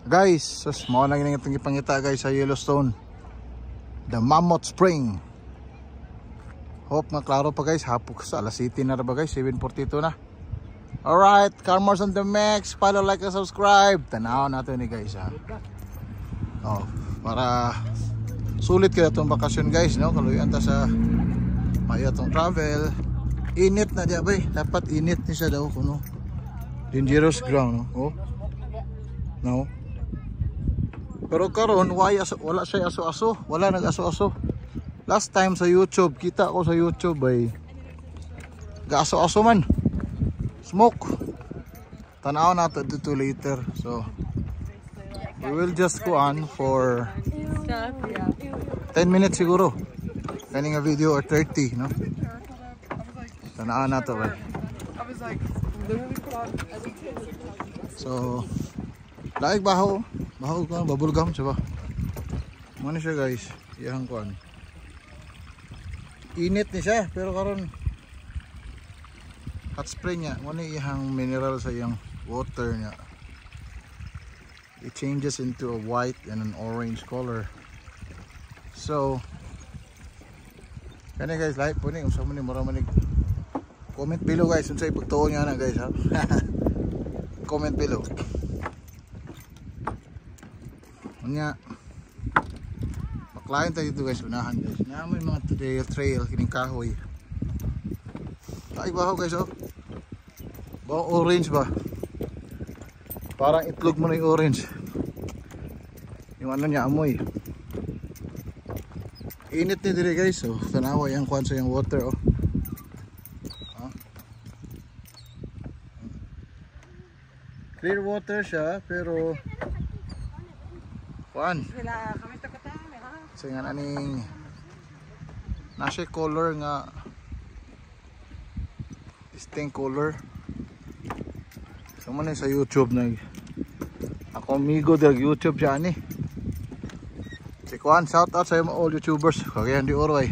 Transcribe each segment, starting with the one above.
Guys, sus, mao na ginang itong ipangita guys sa Yellowstone. The Mammoth Spring. Hope nga klaro pa guys, hapok sa alas 7 na ba guys, 7:42 na. Alright, Carmors on the Max, follow, like, and subscribe. Tanaw natin ni guys ha. Oh, para sulit kaya itong bakasyon guys, no? Kaluyan ta sa maya itong travel. Init na diya ba eh, dapat init ni siya daw kuno. Dangerous ground, no? Oh. No. Pero karon wala siya aso-aso, wala nag-aso-aso. Last time sa YouTube, kita ko sa YouTube ay ga-aso-aso man. Smoke. Tanaw na to later. So we will just go on for 10 minutes siguro. Kaning a video or 30, no? Tanaw na to ba. So laig baho ka, bubblegum siya ba? Ano siya guys? Iyang kuan. Init ni siya, pero karon hot spring niya. Ano iyang mineral sa iyang water niya. It changes into a white and an orange color. So, kani guys, like po ni, unsa man ni mura manig. Comment below guys, unsa ipagtuon niya na guys ha. Comment below. Unya maklayan tayo dito guys, unahan guys. May mga trail kining kahoy. Ay baho guys oh. Baho orange ba? Parang itlog mo na yung orange. Yung ano niya amoy. Init ni dire guys oh. Tanawa yung kwan sa yung water oh. Clear water siya pero kuan. So nga aning nasa color nga distinct color. So man sa YouTube na ako amigo del YouTube siya ni. Si kuan, shout out sa mga all YouTubers kagayan di Oroy,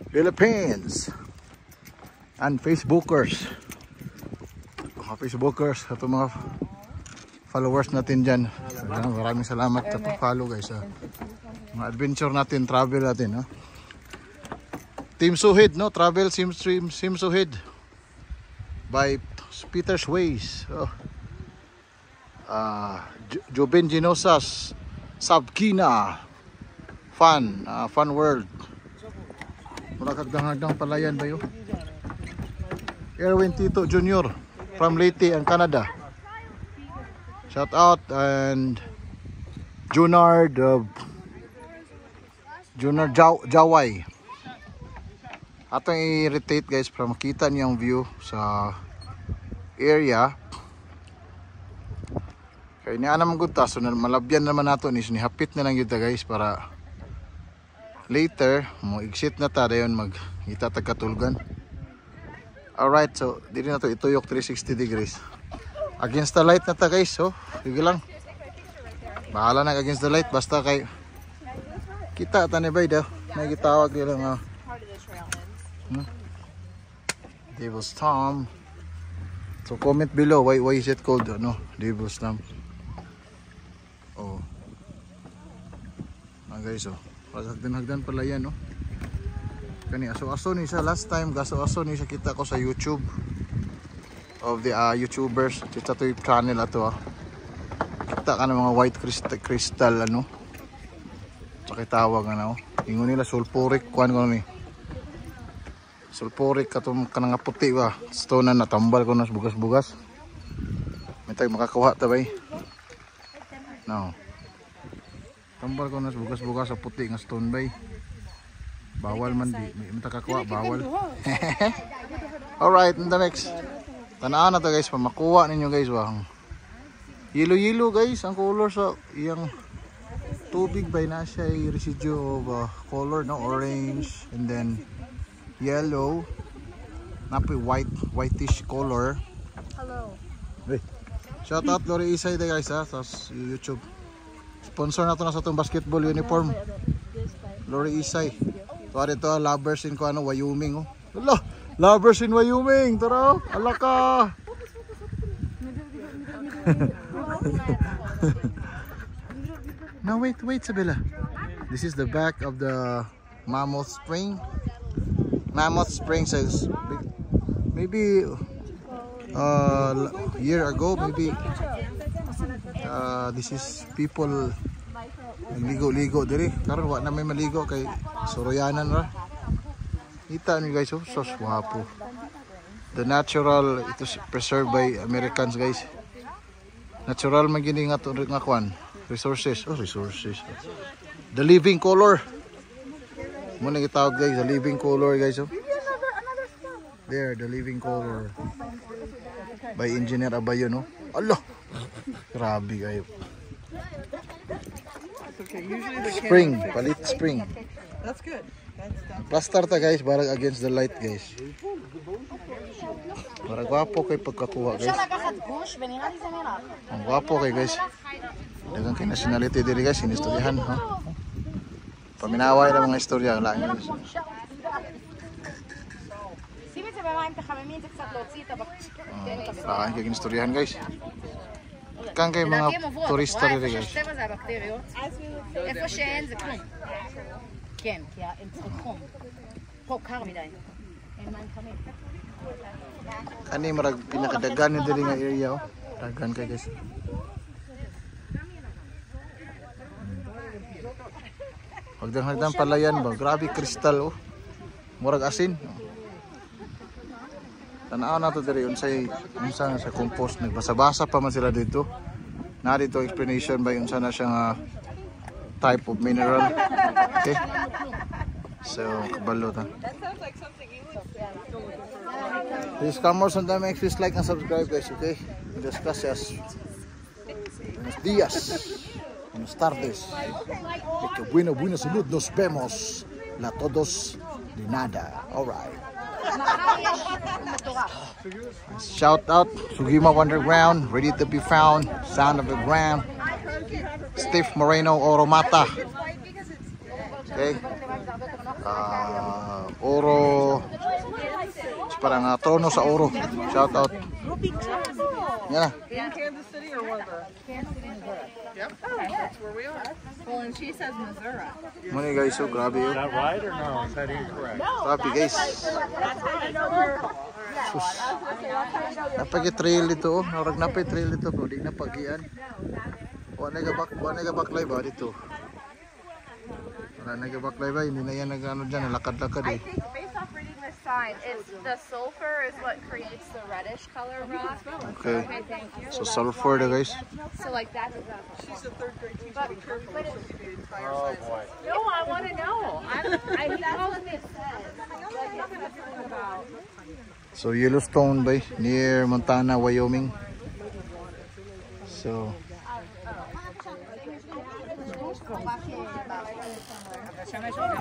Philippines and Facebookers. Mga Facebookers at mga followers natin dyan. Maraming salamat sa pag-follow guys. Mga adventure natin, travel natin. Team Suhid, no? Travel Sim Suhid by Peter's Ways. Jobin Ginosas, Sabkina, Fun World. Mula kagdang-hagdang palayan ba yun? Erwin Tito Jr. from Leyte and Canada. Shout out and Junard Jaway. Atong i-rotate guys para makita niyo ang view sa area. Kaya niya naman gud ta, so malabyan naman nato ni hapit na lang yun guys para later mo exit na ta dayon magita tag katulgan. Alright, so dili na to ituyok 360 degrees. Against the light na ta guys, so sige lang. Bahala na against the light basta kay kita ta ni bay daw. May gitawag nila nga Devil's Thumb. So comment below why is it called Devil's Thumb. Oh. Guys oh. Hagdan pala yan no. Kani aso-aso ni sa last time, gaso-aso ni sa kita ko sa YouTube of the YouTubers. Kita to yung channel ato Kita ka ng mga white crystal Tsaka tawag ingon nila sulfuric kuan ko ni. Sulfuric katong kanang puti ba. Stone na natambal ko nas bugas-bugas. May tay makakuha ta bay. No. Tambal ko nas bugas-bugas sa puti nga stone bay. Bawal man di. May matakakuha bawal. Alright, in the next. Tanaan na to guys, pa makuha ninyo guys yellow guys ang color sa iyang tubig by na siya residue of color orange and then yellow napi whitish color. Hello. Hey. Shout out Lori Isay guys sa YouTube. Sponsor na to na sa itong basketball uniform. Lori Isay. So dito lovers in Wyoming Hello. Lovers in Wyoming, tara, alaka. No, wait, Sabila. This is the back of the Mammoth Spring. Mammoth Spring says maybe year ago, maybe this is people ligo-ligo diri. Karon wa na may maligo kay Soroyanan ra. Kita niyo guys, oh, so swapo. The natural, it is preserved by Americans guys. Natural man gini nga kwan. Resources. The living color. Muna gitawag guys, the living color guys. Oh. There, the living color. By Engineer Abayo, no? Allah! Grabe kayo. Spring, palit spring. That's good. Plaster ta guys, barag against the light guys. Para gwapo kay pagkakuha guys. Ang gwapo kay guys. Dagang kay nationality diri guys, sinistoryahan ha. Paminaway na mga istorya lang guys. Kay ginistoryahan guys. Kang kay mga turista diri guys. איפה שאין זה כלום. כן, כי הם צריכים חום. פה קר מדי. אין מים חמים. Kani marag pinakadagan ni diri nga area oh. Dagan kay guys. Hagdang palayan ba? Grabe kristal oh. Murag asin. Tanaw na to diri unsay unsa sa compost nagbasa-basa pa man sila dito. Na dito explanation ba unsa na siya nga type of mineral. Okay. So kabalo ta. That sounds like something you would say. Please come more sometime, make sure like and subscribe guys, okay? Muchas gracias. Buenos días. Buenas tardes. Que buena salud. Nos vemos. La todos de nada. Alright. Shout out Sugima Underground, ready to be found. Sound of the Ground. Steve Moreno, Oro Mata. Okay. Oro. Parang trono sa oro. Shout out. Yan na. In Kansas City or whatever? Yep, that's where we are. Well, and she says Missouri. Muna guys, so grabe yun. Is that right or no? Is that incorrect? Grabe guys. Sus. Napag-trail dito oh. Narag napag-trail dito bro. Di na pagian. Wala nga baklay ba dito? Wala nga baklay ba? Hindi na yan nag-ano dyan. Lakad-lakad eh. I think based off reading this sign, it's the sulfur is what creates the reddish color rock. Okay. Thank you. So sulfur na guys. So like that's exactly. She's a third grade teacher. Be careful. She'll give you the entire Oh science. boy. No, I want to know. He told me. So Yellowstone ba near Montana, Wyoming. So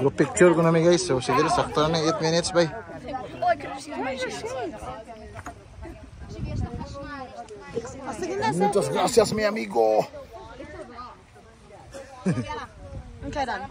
group picture ko namin guys. So sige, sakto na 8 minutes ba. Muchas gracias mi amigo. Okay, done.